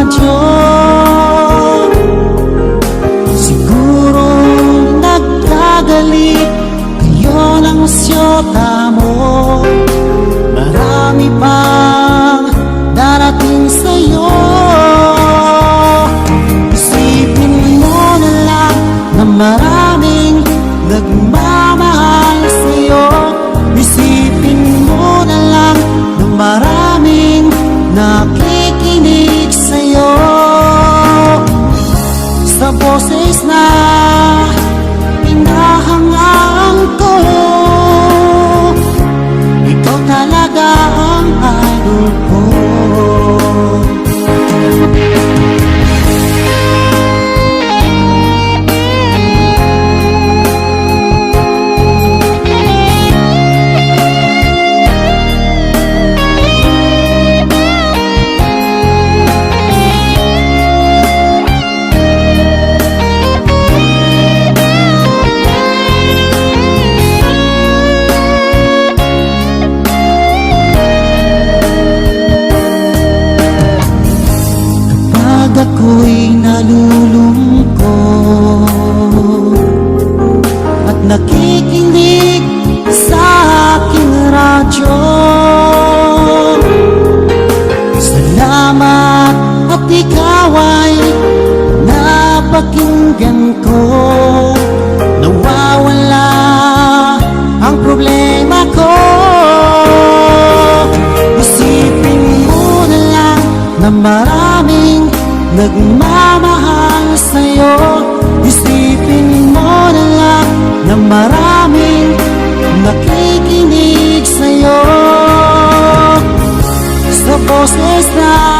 radyo. Siguro nagkagalit kayo ng syota mo. Marami pang darating sa'yo. Isipin mo na lang na maraming nagmamahal sa'yo. Isipin mo na lang na maraming nakikinig sa'yo. Sa boses na pinahangaan ko, ikaw talaga ang idol ko. Ako'y nalulungkot at nakikinig sa aking radyo. Salamat at ikaw ay napakinggan ko. Nawawala ang problema ko. Isipin mo na lang na maraming nagmamahal sa'yo. Isipin mo na lang na maraming nakikinig sa'yo. Sa boses na